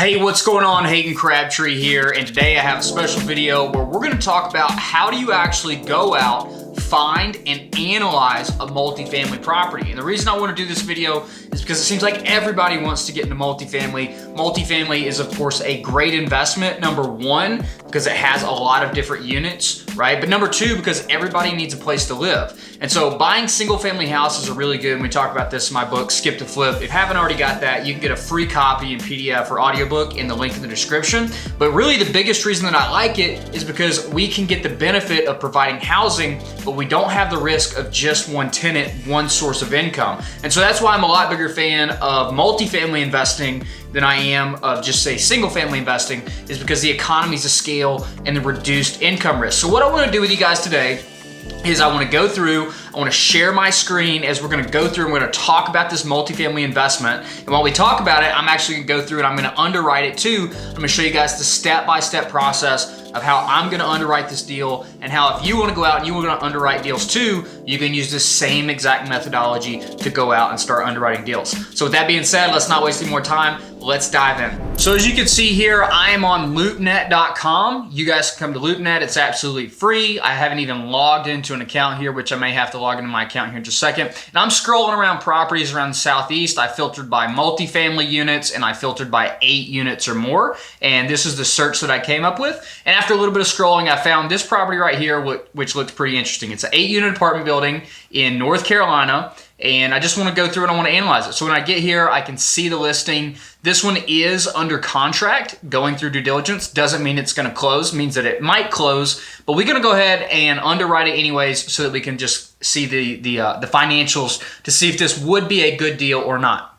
Hey, what's going on? Hayden Crabtree here, and today I have a special video where we're going to talk about how do you actually go out, find, and analyze a multifamily property. And the reason I want to do this video is because it seems like everybody wants to get into multifamily. Multifamily is, of course, a great investment. Number one, because it has a lot of different units, right? But number two, because everybody needs a place to live. And so buying single family houses are really good. And we talk about this in my book, Skip to Flip. If you haven't already got that, you can get a free copy in PDF or audiobook in the link in the description. But really the biggest reason that I like it is because we can get the benefit of providing housing, but we don't have the risk of just one tenant, one source of income. And so that's why I'm a lot bigger fan of multifamily investing than I am of just say single family investing, is because the economies of scale and the reduced income risk. So what I want to do with you guys today is I want to go through, I want to share my screen as we're going to go through and we're going to talk about this multifamily investment. And while we talk about it, I'm actually going to go through and I'm going to underwrite it too. I'm going to show you guys the step-by-step process of how I'm going to underwrite this deal, and how if you want to go out and you want to underwrite deals too, you can use the same exact methodology to go out and start underwriting deals. So with that being said, let's not waste any more time. Let's dive in. So as you can see here, I am on loopnet.com. You guys can come to LoopNet. It's absolutely free. I haven't even logged into an account here, which I may have to log into my account here in just a second. And I'm scrolling around properties around the Southeast. I filtered by multifamily units and I filtered by 8 units or more. And this is the search that I came up with. And after a little bit of scrolling, I found this property right here, which looks pretty interesting. It's an 8-unit apartment building in North Carolina. And I just want to go through and I want to analyze it. So when I get here, I can see the listing. This one is under contract, going through due diligence. Doesn't mean it's going to close, means that it might close, but we're going to go ahead and underwrite it anyways so that we can just see the financials to see if this would be a good deal or not.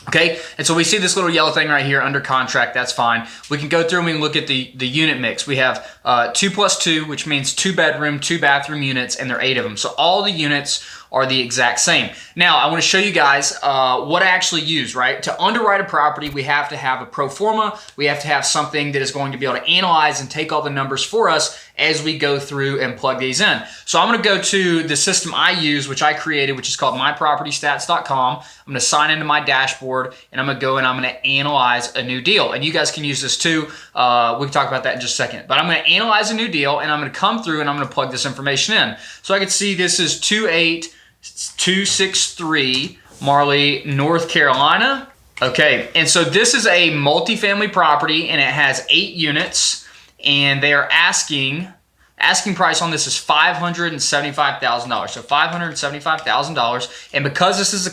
Okay, and so we see this little yellow thing right here under contract. That's fine. We can go through and we can look at the unit mix. We have 2 plus 2, which means 2 bedroom, 2 bathroom units, and there are 8 of them. So all the units are the exact same. Now, I want to show you guys what I actually use, right? To underwrite a property, we have to have a pro forma. We have to have something that is going to be able to analyze and take all the numbers for us as we go through and plug these in. So I'm going to go to the system I use, which I created, which is called mypropertystats.com. I'm going to sign into my dashboard and I'm going to go and I'm going to analyze a new deal. And you guys can use this too. We can talk about that in just a second. But I'm going to analyze a new deal and I'm going to come through and I'm going to plug this information in. So I can see this is 28263 Marley, North Carolina. Okay, and so this is a multifamily property and it has 8 units. And they are asking price on this is $575,000. So $575,000. And because this is a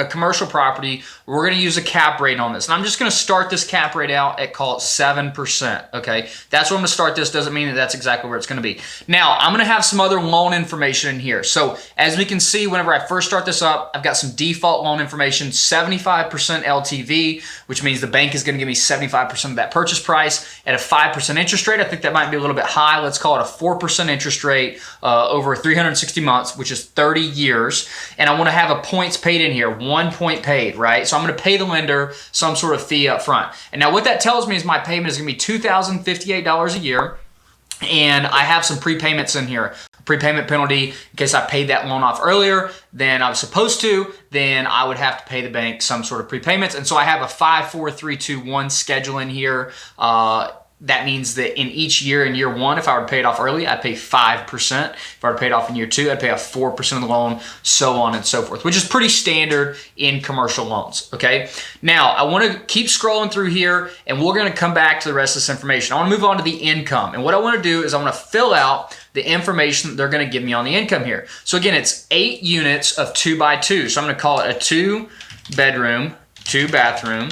commercial property, we're going to use a cap rate on this. And I'm just going to start this cap rate out at, call it 7%. Okay, that's where I'm going to start this. Doesn't mean that that's exactly where it's going to be. Now, I'm going to have some other loan information in here. So as we can see, whenever I first start this up, I've got some default loan information, 75% LTV, which means the bank is going to give me 75% of that purchase price at a 5% interest rate. I think that might be a little bit high. Let's call it a 4% interest rate over 360 months, which is 30 years. And I want to have a points paid in here, 1 point paid, right? So I'm going to pay the lender some sort of fee up front. And now what that tells me is my payment is going to be $2,058 a year. And I have some prepayments in here. Prepayment penalty in case I paid that loan off earlier than I was supposed to, then I would have to pay the bank some sort of prepayments. And so I have a 5, 4, 3, 2, 1 schedule in here. That means that in each year, in year 1, if I were to pay it off early, I'd pay 5%. If I were to pay it off in year 2, I'd pay a 4% of the loan, so on and so forth, which is pretty standard in commercial loans, okay? Now, I want to keep scrolling through here, and we're going to come back to the rest of this information. I want to move on to the income, and what I want to do is I want to fill out the information that they're going to give me on the income here. So again, it's 8 units of 2 by 2, so I'm going to call it a 2 bedroom, 2 bathroom,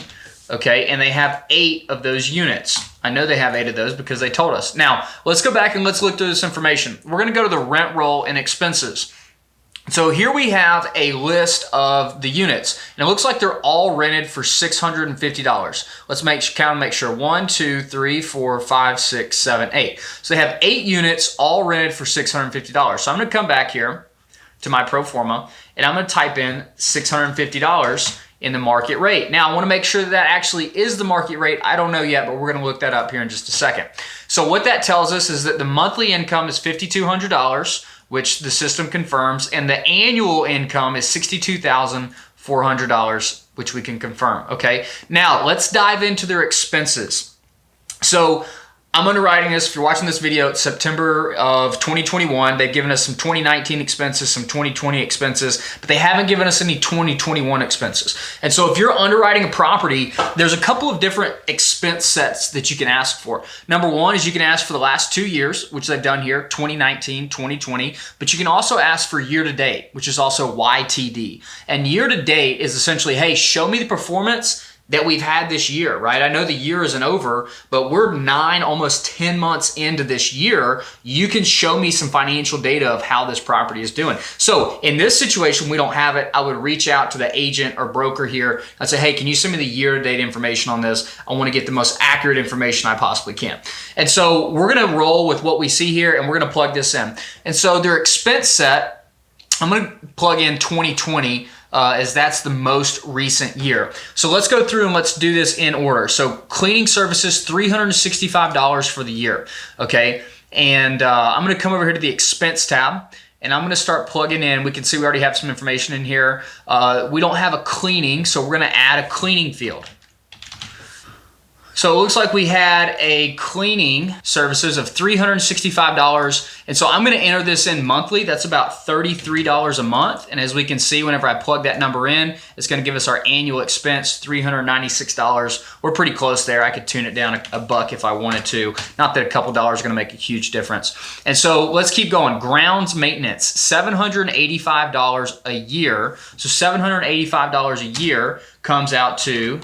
okay, and they have 8 of those units. I know they have 8 of those because they told us. Now, let's go back and let's look through this information. We're going to go to the rent roll and expenses. So here we have a list of the units, and it looks like they're all rented for $650. Let's make sure. 1, 2, 3, 4, 5, 6, 7, 8. So they have 8 units all rented for $650. So I'm going to come back here to my pro forma, and I'm going to type in $650 in the market rate. Now, I want to make sure that that actually is the market rate. I don't know yet, but we're going to look that up here in just a second. So what that tells us is that the monthly income is $5,200, which the system confirms, and the annual income is $62,400 which we can confirm. Okay, now let's dive into their expenses. So I'm underwriting this. If you're watching this video, it's September of 2021. They've given us some 2019 expenses, some 2020 expenses, but they haven't given us any 2021 expenses. And so if you're underwriting a property, there's a couple of different expense sets that you can ask for. Number one is you can ask for the last 2 years, which they've done here, 2019, 2020, but you can also ask for year to date, which is also YTD. And year to date is essentially, hey, show me the performance that we've had this year, right? I know the year isn't over, but we're 9, almost 10 months into this year. You can show me some financial data of how this property is doing. So in this situation, we don't have it. I would reach out to the agent or broker here and say, hey, can you send me the year-to-date information on this? I want to get the most accurate information I possibly can. And so we're going to roll with what we see here, and we're going to plug this in. And so their expense set, I'm going to plug in 2020, as that's the most recent year. So let's go through and let's do this in order. So cleaning services, $365 for the year, okay? And I'm gonna come over here to the expense tab, and I'm gonna start plugging in. We can see we already have some information in here. We don't have a cleaning, so we're gonna add a cleaning field. So it looks like we had a cleaning services of $365. And so I'm going to enter this in monthly. That's about $33 a month. And as we can see, whenever I plug that number in, it's going to give us our annual expense, $396. We're pretty close there. I could tune it down a buck if I wanted to. Not that a couple dollars is going to make a huge difference. And so let's keep going. Grounds maintenance, $785 a year. So $785 a year comes out to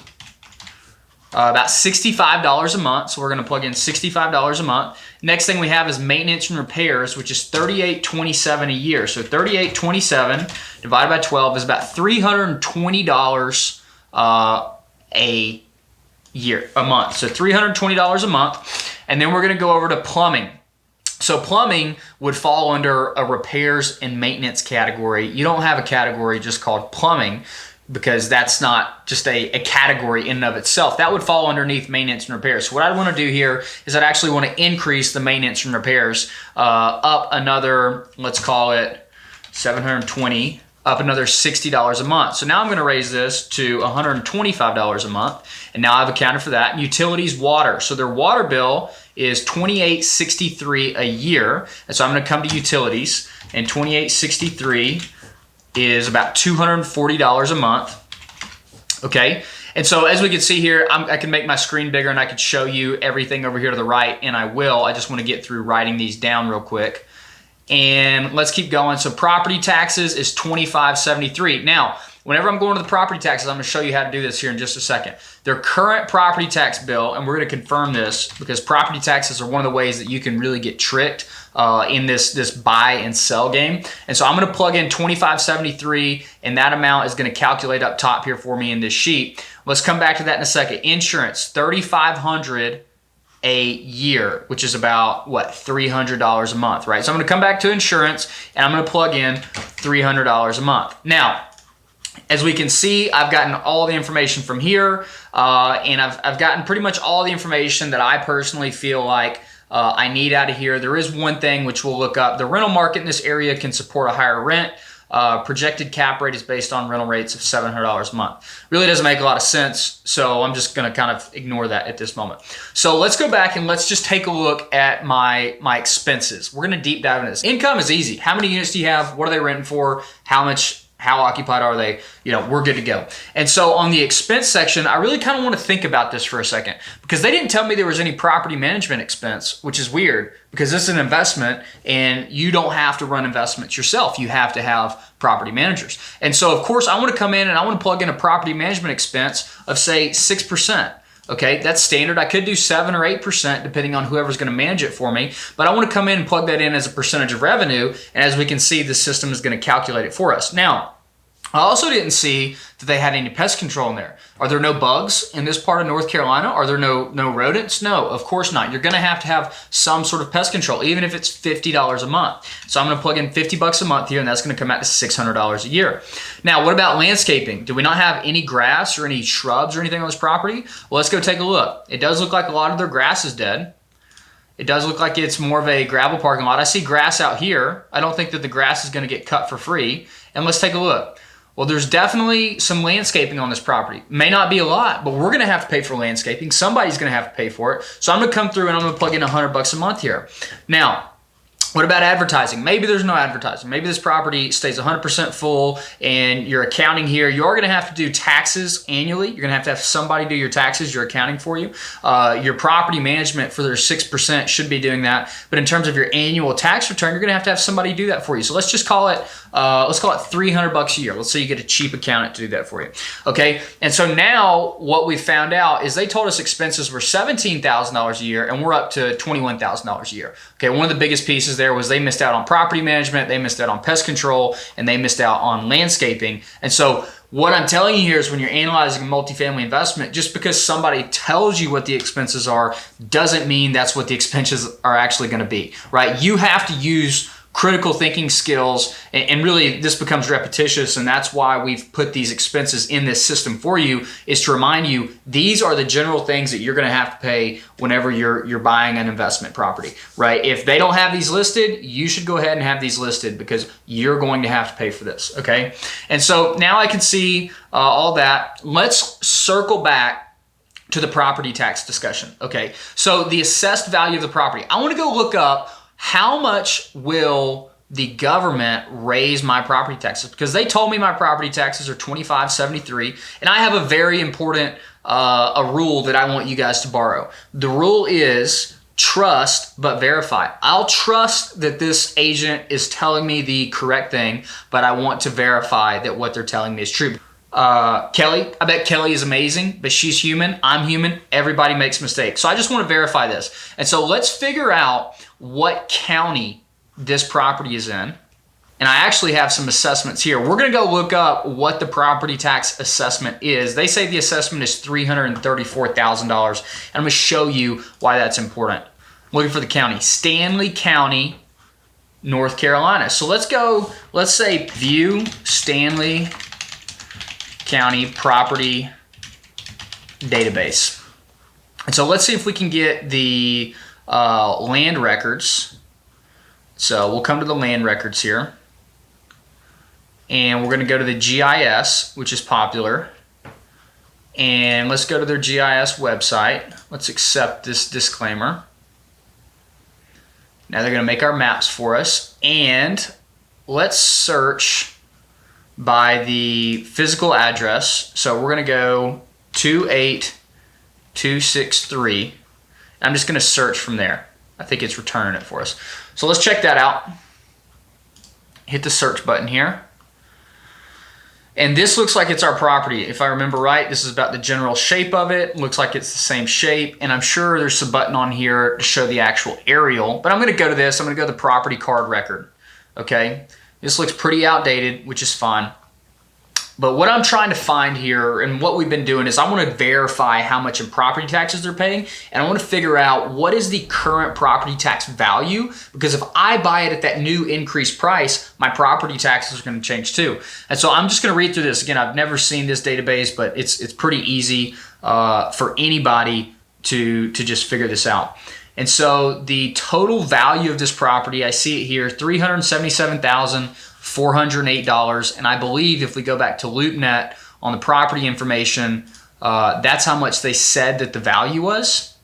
about $65 a month. So we're going to plug in $65 a month. Next thing we have is maintenance and repairs, which is $38.27 a year. So $38.27 divided by 12 is about $320 a month. So $320 a month. And then we're going to go over to plumbing. So plumbing would fall under a repairs and maintenance category. You don't have a category just called plumbing, because that's not just a category in and of itself. That would fall underneath maintenance and repairs. So what I want to do here is I'd actually want to increase the maintenance and repairs up another, let's call it 720, up another $60 a month. So now I'm going to raise this to $125 a month. And now I've accounted for that. Utilities, water. So their water bill is $28.63 a year. And so I'm going to come to utilities, and $28.63 is about $240 a month, okay? And so as we can see here, I can make my screen bigger and I could show you everything over here to the right, and I will. I just want to get through writing these down real quick. And let's keep going. So property taxes is $25.73. Now, whenever I'm going to the property taxes, I'm going to show you how to do this here in just a second. Their current property tax bill, and we're going to confirm this because property taxes are one of the ways that you can really get tricked in this buy and sell game. And so I'm going to plug in $25.73, and that amount is going to calculate up top here for me in this sheet. Let's come back to that in a second. Insurance, $3,500 a year, which is about what, $300 a month, right? So I'm going to come back to insurance, and I'm going to plug in $300 a month. Now, as we can see, I've gotten all the information from here, and I've gotten pretty much all the information that I personally feel like I need out of here. There is one thing which we'll look up. The rental market in this area can support a higher rent. Projected cap rate is based on rental rates of $700 a month. Really doesn't make a lot of sense, so I'm just going to kind of ignore that at this moment. So let's go back and let's just take a look at my expenses. We're going to deep dive into this. Income is easy. How many units do you have? What are they renting for? How occupied are they? You know, we're good to go. And so on the expense section, I really kind of want to think about this for a second, because they didn't tell me there was any property management expense, which is weird because this is an investment and you don't have to run investments yourself. You have to have property managers. And so of course I want to come in and I want to plug in a property management expense of say 6%. Okay, that's standard. I could do 7 or 8% depending on whoever's going to manage it for me, but I want to come in and plug that in as a percentage of revenue, and as we can see, the system is going to calculate it for us. Now, I also didn't see that they had any pest control in there. Are there no bugs in this part of North Carolina? Are there no rodents? No, of course not. You're going to have some sort of pest control, even if it's $50 a month. So I'm going to plug in $50 a month here, and that's going to come out to $600 a year. Now, what about landscaping? Do we not have any grass or any shrubs or anything on this property? Well, let's go take a look. It does look like a lot of their grass is dead. It does look like it's more of a gravel parking lot. I see grass out here. I don't think that the grass is going to get cut for free. And let's take a look. Well, there's definitely some landscaping on this property. May not be a lot, but we're going to have to pay for landscaping. Somebody's going to have to pay for it. So I'm going to come through and I'm going to plug in $100 a month here. Now, what about advertising? Maybe there's no advertising. Maybe this property stays 100% full and your accounting here, you are going to have to do taxes annually. You're going to have somebody do your taxes, your accounting for you. Your property management for their 6% should be doing that. But in terms of your annual tax return, you're going to have somebody do that for you. So let's just call it, $300 a year. Let's say you get a cheap accountant to do that for you. Okay. And so now what we found out is they told us expenses were $17,000 a year and we're up to $21,000 a year. Okay. One of the biggest pieces there was they missed out on property management, they missed out on pest control, and they missed out on landscaping. And so what I'm telling you here is when you're analyzing a multifamily investment, just because somebody tells you what the expenses are doesn't mean that's what the expenses are actually going to be, right? You have to use critical thinking skills, and really this becomes repetitious, and that's why we've put these expenses in this system for you, is to remind you these are the general things that you're going to have to pay whenever you're buying an investment property, right? If they don't have these listed, you should go ahead and have these listed because you're going to have to pay for this, okay? And so now I can see all that. Let's circle back to the property tax discussion, okay? So the assessed value of the property. I want to go look up how much will the government raise my property taxes? Because they told me my property taxes are $25.73, and I have a very important a rule that I want you guys to borrow. The rule is trust but verify. I'll trust that this agent is telling me the correct thing, but I want to verify that what they're telling me is true. Kelly, I bet Kelly is amazing, but she's human. I'm human. Everybody makes mistakes. So I just want to verify this. And so let's figure out what county this property is in. And I actually have some assessments here. We're going to go look up what the property tax assessment is. They say the assessment is $334,000. And I'm going to show you why that's important. I'm looking for the county, Stanley County, North Carolina. So let's say view Stanley County property database. And so let's see if we can get the land records. So we'll come to the land records here. And we're going to go to the GIS, which is popular. And let's go to their GIS website. Let's accept this disclaimer. Now they're going to make our maps for us. And let's search by the physical address. So we're going to go 28263. I'm just going to search from there. I think it's returning it for us. So let's check that out. Hit the search button here. And this looks like it's our property. If I remember right, this is about the general shape of it. Looks like it's the same shape. And I'm sure there's a button on here to show the actual aerial. But I'm going to go to this. I'm going to go to the property card record. Okay. This looks pretty outdated, which is fine. But what I'm trying to find here and what we've been doing is I want to verify how much in property taxes they're paying, and I want to figure out what is the current property tax value, because if I buy it at that new increased price, my property taxes are going to change too. And so I'm just going to read through this. Again, I've never seen this database, but it's pretty easy for anybody to just figure this out. And so the total value of this property, I see it here, $377,408. And I believe if we go back to LoopNet on the property information, that's how much they said that the value was.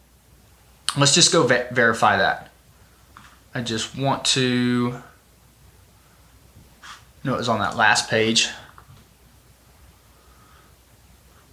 Let's just go verify that. I just want to know it was on that last page.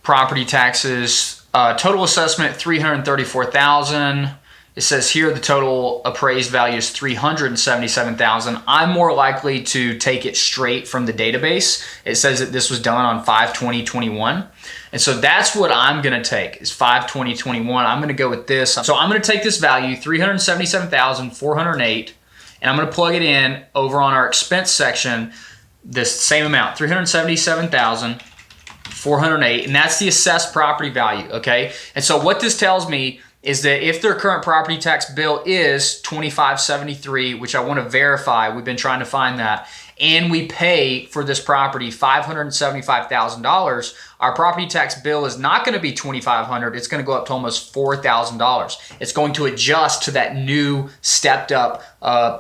Property taxes, total assessment $334,000. It says here the total appraised value is $377,000. I'm more likely to take it straight from the database. It says that this was done on 5/20/21. And so that's what I'm going to take is 5/20/21. I'm going to go with this. So I'm going to take this value, $377,408, and I'm going to plug it in over on our expense section, this same amount, $377,408, and that's the assessed property value, okay? And so what this tells me is that if their current property tax bill is $25.73, which I want to verify, we've been trying to find that, and we pay for this property $575,000, our property tax bill is not going to be $2,500. It's going to go up to almost $4,000. It's going to adjust to that new stepped up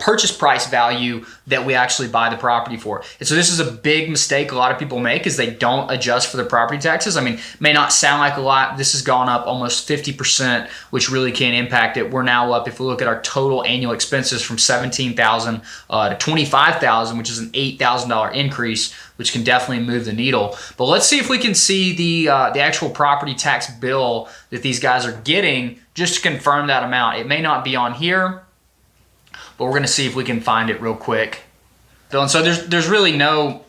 purchase price value that we actually buy the property for. And so this is a big mistake a lot of people make, is they don't adjust for their property taxes. I mean, may not sound like a lot. This has gone up almost 50%, which really can impact it. We're now up, if we look at our total annual expenses, from $17,000 to $25,000, which is an $8,000 increase, which can definitely move the needle. But let's see if we can see the actual property tax bill that these guys are getting, just to confirm that amount. It may not be on here, but we're going to see if we can find it real quick. And so there's really no,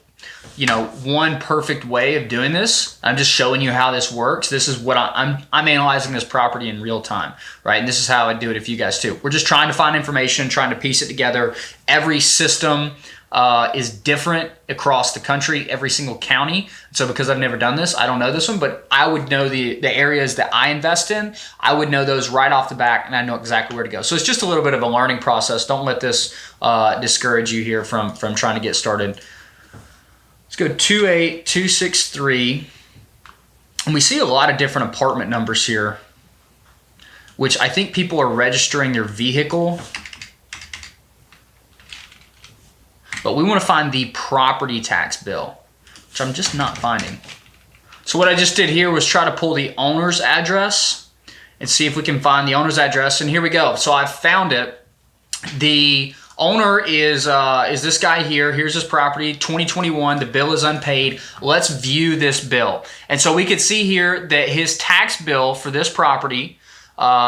one perfect way of doing this. I'm just showing you how this works. This is what I'm analyzing this property in real time, right? And this is how I do it if you guys too. We're just trying to find information, trying to piece it together. Every system is different across the country, every single county. So because I've never done this, I don't know this one, but I would know the areas that I invest in. I would know those right off the bat, and I know exactly where to go. So it's just a little bit of a learning process. Don't let this discourage you here from trying to get started. Let's go 28263. And we see a lot of different apartment numbers here, which I think people are registering their vehicle. But we want to find the property tax bill, which I'm just not finding. So what I just did here was try to pull the owner's address and see if we can find the owner's address. And here we go. So I found it. The owner is this guy here. Here's his property, 2021. The bill is unpaid. Let's view this bill. And so we could see here that his tax bill for this property,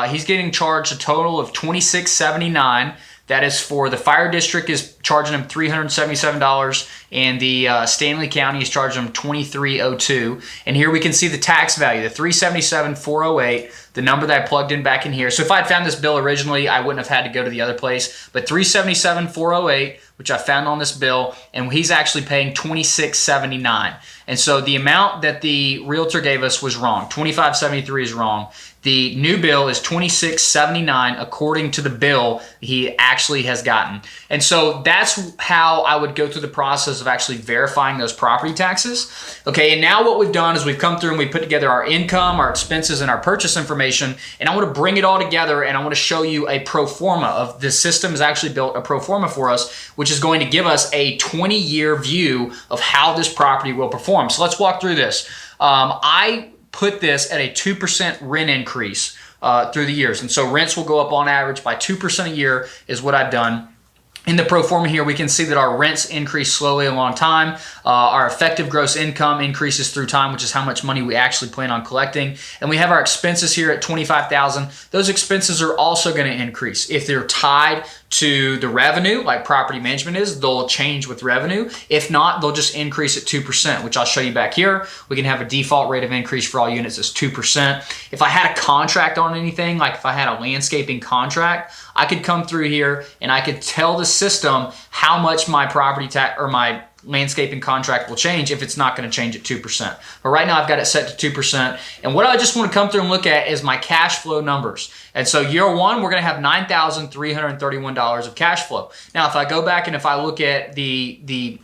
he's getting charged a total of $26.79. That is for the fire district is charging him $377, and the Stanley County is charging him $23.02. And here we can see the tax value, the $377,408, the number that I plugged in back in here. So if I had found this bill originally, I wouldn't have had to go to the other place. But $377,408, which I found on this bill, and he's actually paying $26.79. And so the amount that the realtor gave us was wrong. $25.73 is wrong. The new bill is $26.79 according to the bill he actually has gotten. And so that's how I would go through the process of actually verifying those property taxes. Okay, and now what we've done is we've come through and we put together our income, our expenses, and our purchase information. And I want to bring it all together, and I want to show you a pro forma of the system has actually built a pro forma for us, which is going to give us a 20-year view of how this property will perform. So let's walk through this. I put this at a 2% rent increase through the years. And so rents will go up on average by 2% a year is what I've done. In the pro forma here, we can see that our rents increase slowly along time. Our effective gross income increases through time, which is how much money we actually plan on collecting. And we have our expenses here at $25,000. Those expenses are also going to increase. If they're tied to the revenue, like property management is, they'll change with revenue. If not, they'll just increase at 2%, which I'll show you back here. We can have a default rate of increase for all units as 2%. If I had a contract on anything, like if I had a landscaping contract, I could come through here and I could tell the system how much my property tax or my landscaping contract will change if it's not going to change at 2%. But right now I've got it set to 2%. And what I just want to come through and look at is my cash flow numbers. And so year one, we're going to have $9,331 of cash flow. Now, if I go back and if I look at the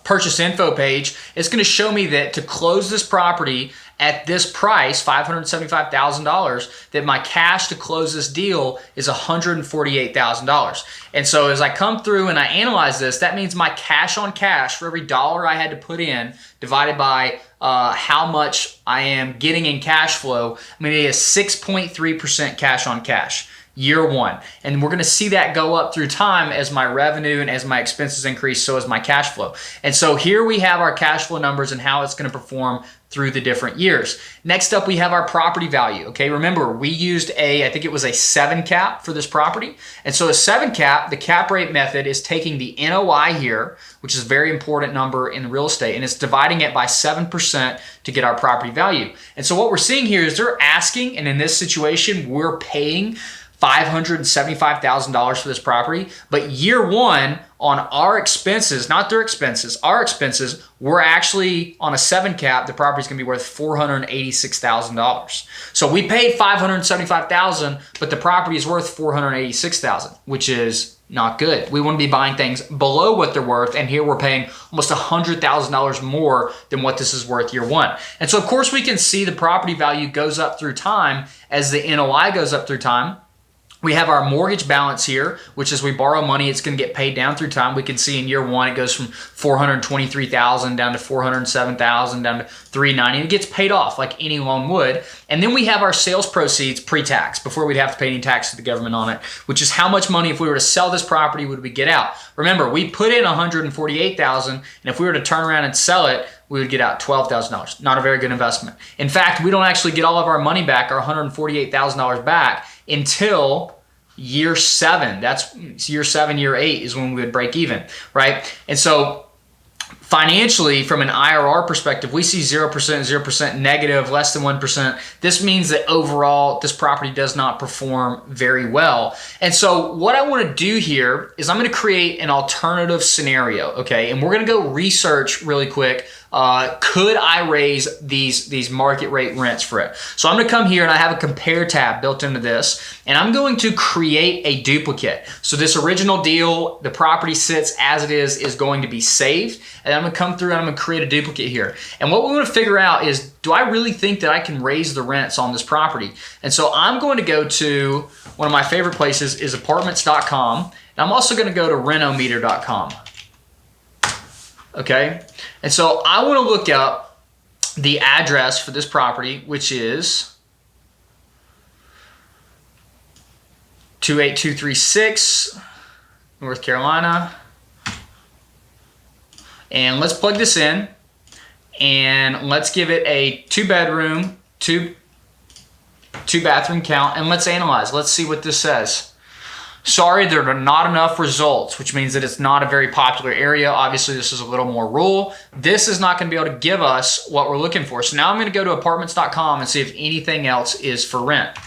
purchase info page, it's going to show me that to close this property at this price, $575,000, that my cash to close this deal is $148,000. And so as I come through and I analyze this, that means my cash on cash for every dollar I had to put in divided by how much I am getting in cash flow, I'm going to get a 6.3% cash on cash. Year one. And we're going to see that go up through time as my revenue and as my expenses increase, so as my cash flow. And so here we have our cash flow numbers and how it's going to perform through the different years. Next up, we have our property value. Okay, remember we used I think it was a 7 cap for this property. And so a 7 cap, the cap rate method is taking the NOI here, which is a very important number in real estate, and it's dividing it by 7% to get our property value. And so what we're seeing here is they're asking, and in this situation, we're paying $575,000 for this property, but year one on our expenses, not their expenses, our expenses, we're actually on a 7 cap, the property's gonna be worth $486,000. So we paid $575,000, but the property is worth $486,000, which is Not good. We want to be buying things below what they're worth, and here we're paying almost $100,000 more than what this is worth year one. And so of course we can see the property value goes up through time as the NOI goes up through time. We have our mortgage balance here, which as we borrow money, it's going to get paid down through time. We can see in year one, it goes from $423,000 down to $407,000 down to $390,000. And it gets paid off like any loan would. And then we have our sales proceeds pre-tax, before we'd have to pay any tax to the government on it, which is how much money, if we were to sell this property, would we get out. Remember, we put in $148,000, and if we were to turn around and sell it, we would get out $12,000. Not a very good investment. In fact, we don't actually get all of our money back, our $148,000 back, until year 7. That's year 7, year 8 is when we would break even, right? And so financially, from an IRR perspective, we see 0%, 0%, negative, less than 1%. This means that overall, this property does not perform very well. And so what I want to do here is I'm going to create an alternative scenario, okay? And we're going to go research really quick. Could I raise these market rate rents for it? So I'm going to come here and I have a compare tab built into this, and I'm going to create a duplicate. So this original deal, the property sits as it is going to be saved, and I'm going to come through and I'm going to create a duplicate here. And what we want to figure out is, do I really think that I can raise the rents on this property? And so I'm going to go to one of my favorite places is apartments.com, and I'm also going to go to rentometer.com. Okay, and so I want to look up the address for this property, which is 28236 North Carolina. And let's plug this in, and let's give it a 2-bedroom, two bathroom count, and let's analyze. Let's see what this says. Sorry, there are not enough results, which means that it's not a very popular area. Obviously, this is a little more rural. This is not going to be able to give us what we're looking for. So now I'm going to go to apartments.com and see if anything else is for rent.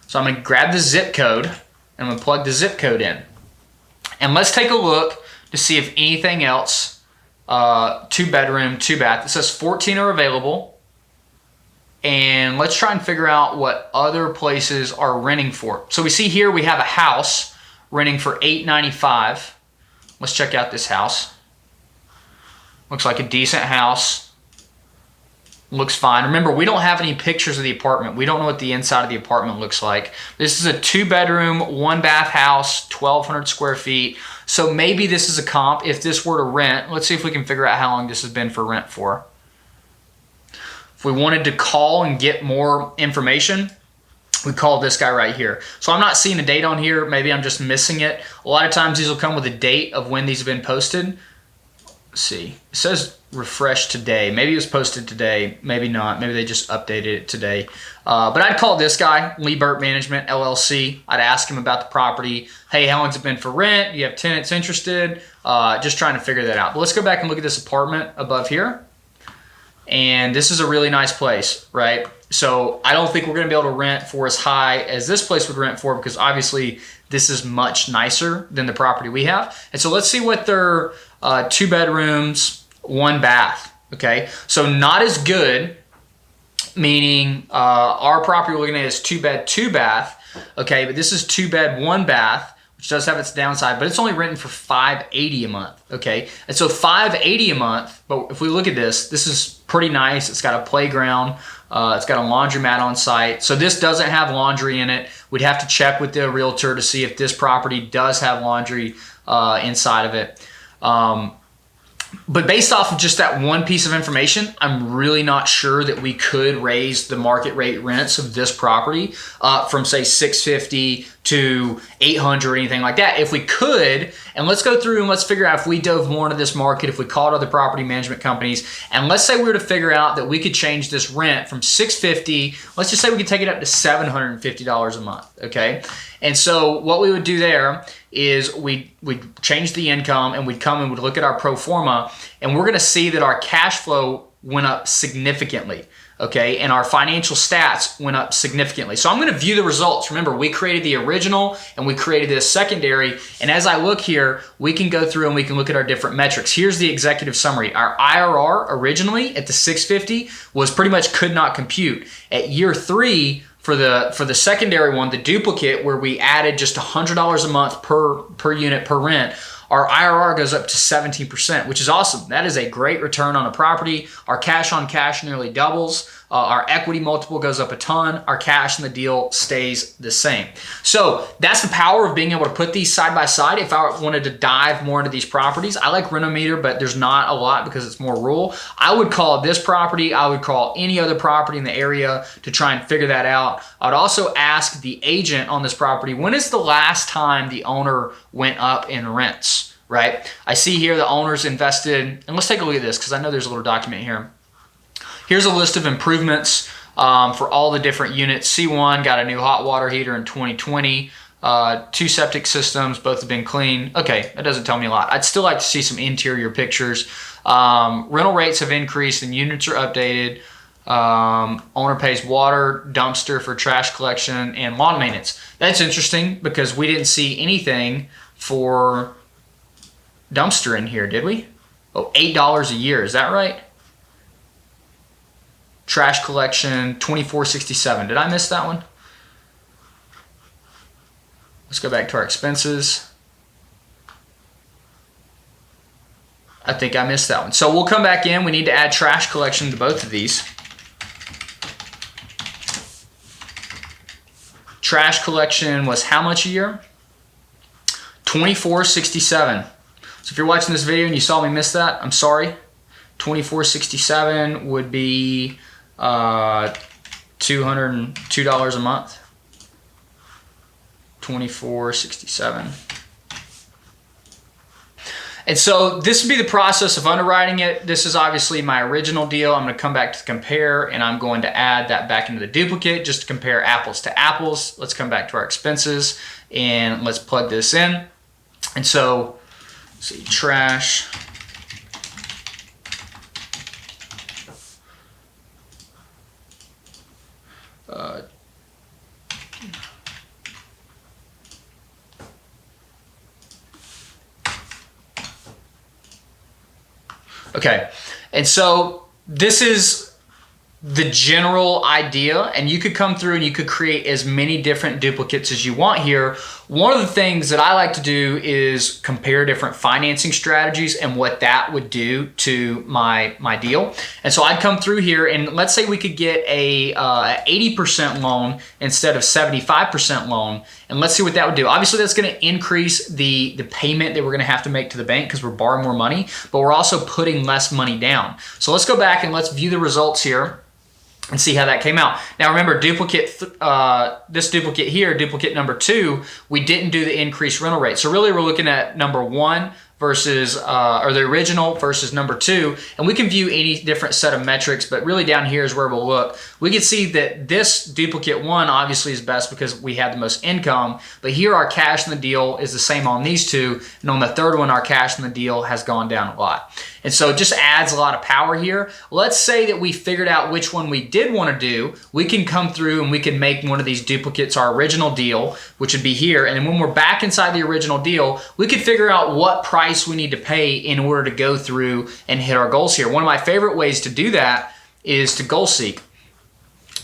So I'm going to grab the zip code, and I'm going to plug the zip code in. And let's take a look to see if anything else, 2-bedroom, 2-bath. It says 14 are available. And let's try and figure out what other places are renting for. So we see here we have a house renting for $895. Let's check out this house. Looks like a decent house. Looks fine. Remember, we don't have any pictures of the apartment. We don't know what the inside of the apartment looks like. This is a 2-bedroom, 1-bath house, 1,200 square feet. So maybe this is a comp. If this were to rent, let's see if we can figure out how long this has been for rent for. If we wanted to call and get more information, we call this guy right here. So I'm not seeing a date on here. Maybe I'm just missing it. A lot of times these will come with a date of when these have been posted. Let's see. It says refresh today. Maybe it was posted today. Maybe not. Maybe they just updated it today. But I'd call this guy, Lee Burt Management, LLC. I'd ask him about the property. Hey, how long's it been for rent? Do you have tenants interested? Just trying to figure that out. But let's go back and look at this apartment above here. And this is a really nice place, right? So I don't think we're going to be able to rent for as high as this place would rent for, because obviously this is much nicer than the property we have. And so let's see what their 2 bedrooms, 1 bath, okay? So not as good, meaning our property we're looking at is 2-bed, 2-bath, okay? But this is 2-bed, 1 bath, which does have its downside, but it's only renting for $580 a month, okay? And so $580 a month, but if we look at this, this is pretty nice. It's got a playground. It's got a laundromat on site. So this doesn't have laundry in it. We'd have to check with the realtor to see if this property does have laundry inside of it. But based off of just that one piece of information, I'm really not sure that we could raise the market rate rents of this property from say $650 to $800 or anything like that. If we could, and let's go through and let's figure out if we dove more into this market, if we called other property management companies, and let's say we were to figure out that we could change this rent from $650, let's just say we could take it up to $750 a month, okay? And so what we would do there is we'd change the income, and we'd come and we'd look at our pro forma, and we're gonna see that our cash flow went up significantly, okay? And our financial stats went up significantly. So I'm gonna view the results. Remember, we created the original and we created this secondary, and as I look here, we can go through and we can look at our different metrics. Here's the executive summary. Our IRR originally at the 650 was pretty much could not compute. At year 3, For the secondary one, the duplicate, where we added just $100 a month per unit per rent, our IRR goes up to 17%, which is awesome. That is a great return on a property. Our cash on cash nearly doubles. Our equity multiple goes up a ton. Our cash in the deal stays the same. So that's the power of being able to put these side by side. If I wanted to dive more into these properties, I like Renometer, but there's not a lot because it's more rural. I would call this property, I would call any other property in the area to try and figure that out. I'd also ask the agent on this property, when is the last time the owner went up in rents, right? I see here the owner's invested, and let's take a look at this because I know there's a little document here. Here's a list of improvements for all the different units. C1 got a new hot water heater in 2020. 2 septic systems, both have been clean. Okay, that doesn't tell me a lot. I'd still like to see some interior pictures. Rental rates have increased and units are updated. Owner pays water, dumpster for trash collection, and lawn maintenance. That's interesting because we didn't see anything for dumpster in here, did we? Oh, $8 a year, is that right? Trash collection, $24.67. Did I miss that one? Let's go back to our expenses. I think I missed that one. So we'll come back in. We need to add trash collection to both of these. Trash collection was how much a year? $24.67. So if you're watching this video and you saw me miss that, I'm sorry. $24.67 would be $202 a month. $24.67. And so this would be the process of underwriting it. This is obviously my original deal. I'm going to come back to the compare, and I'm going to add that back into the duplicate just to compare apples to apples. Let's come back to our expenses and let's plug this in. And so, let's see, trash. Okay, and so this is the general idea, and you could come through and you could create as many different duplicates as you want here. One of the things that I like to do is compare different financing strategies and what that would do to my deal. And so I'd come through here, and let's say we could get a 80% loan instead of 75% loan, and let's see what that would do. Obviously, that's going to increase the payment that we're going to have to make to the bank because we're borrowing more money, but we're also putting less money down. So let's go back and let's view the results here and see how that came out. Now remember, this duplicate here, duplicate number 2, we didn't do the increased rental rate. So really we're looking at number 1 versus, or the original versus number 2, and we can view any different set of metrics, but really down here is where we'll look. We can see that this duplicate 1 obviously is best because we had the most income, but here our cash in the deal is the same on these two, and on the third one, our cash in the deal has gone down a lot. And so it just adds a lot of power here. Let's say that we figured out which one we did want to do. We can come through and we can make one of these duplicates our original deal, which would be here. And then when we're back inside the original deal, we could figure out what price we need to pay in order to go through and hit our goals here. One of my favorite ways to do that is to goal seek.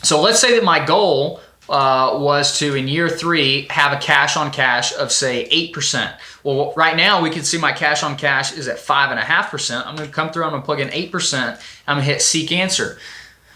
So let's say that my goal was to, in year 3, have a cash on cash of, say, 8%. Well, right now we can see my cash on cash is at 5.5%. I'm going to come through, I'm going to plug in 8%, I'm going to hit seek answer.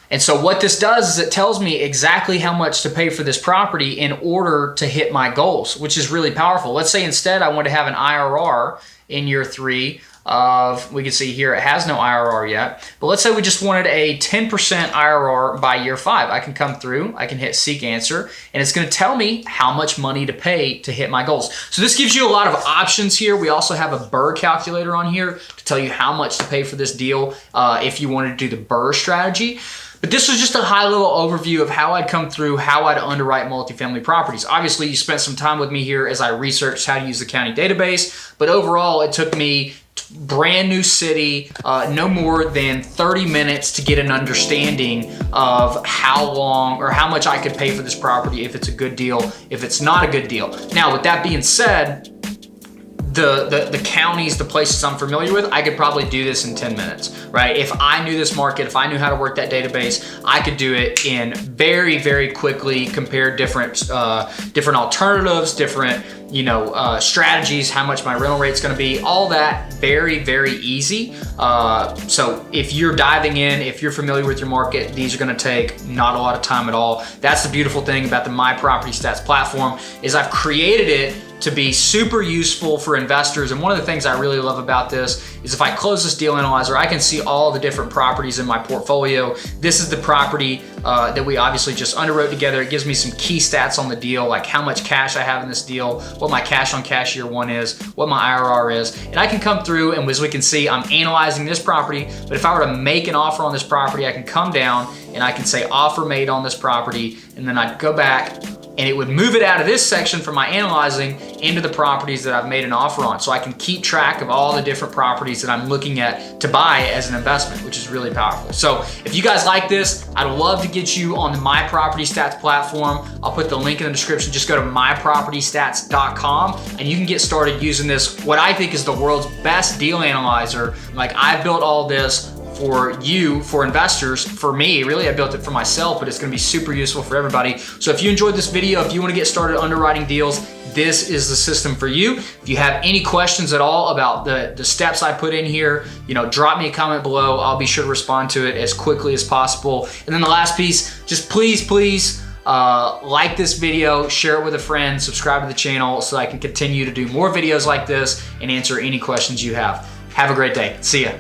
And so what this does is it tells me exactly how much to pay for this property in order to hit my goals, which is really powerful. Let's say instead I want to have an IRR in year 3 of, we can see here it has no IRR yet, but let's say we just wanted a 10% IRR by year 5. I can come through, I can hit seek answer, and it's going to tell me how much money to pay to hit my goals. So this gives you a lot of options here. We also have a BRRRR calculator on here to tell you how much to pay for this deal if you wanted to do the BRRRR strategy. But this was just a high-level overview of how I'd come through, how I'd underwrite multifamily properties. Obviously, you spent some time with me here as I researched how to use the county database, but overall, it took me brand new city, no more than 30 minutes to get an understanding of how long or how much I could pay for this property, if it's a good deal, if it's not a good deal. Now, with that being said, the counties, the places I'm familiar with, I could probably do this in 10 minutes, right? If I knew this market, if I knew how to work that database, I could do it in very, very quickly, compare different alternatives, different strategies, how much my rental rate's gonna be, all that very, very easy. So if you're diving in, if you're familiar with your market, these are gonna take not a lot of time at all. That's the beautiful thing about the My Property Stats platform, is I've created it to be super useful for investors. And one of the things I really love about this is if I close this deal analyzer, I can see all the different properties in my portfolio. This is the property that we obviously just underwrote together. It gives me some key stats on the deal, like how much cash I have in this deal, what my cash on cash year one is, what my IRR is. And I can come through, and as we can see, I'm analyzing this property, but if I were to make an offer on this property, I can come down and I can say offer made on this property, and then I'd go back and it would move it out of this section for my analyzing into the properties that I've made an offer on. So I can keep track of all the different properties that I'm looking at to buy as an investment, which is really powerful. So if you guys like this, I'd love to get you on the My Property Stats platform. I'll put the link in the description. Just go to mypropertystats.com and you can get started using this, what I think is the world's best deal analyzer. Like, I've built all this for you, for investors, for me, really I built it for myself, but it's gonna be super useful for everybody. So if you enjoyed this video, if you wanna get started underwriting deals, this is the system for you. If you have any questions at all about the steps I put in here, drop me a comment below. I'll be sure to respond to it as quickly as possible. And then the last piece, just please, like this video, share it with a friend, subscribe to the channel so I can continue to do more videos like this and answer any questions you have. Have a great day. See ya.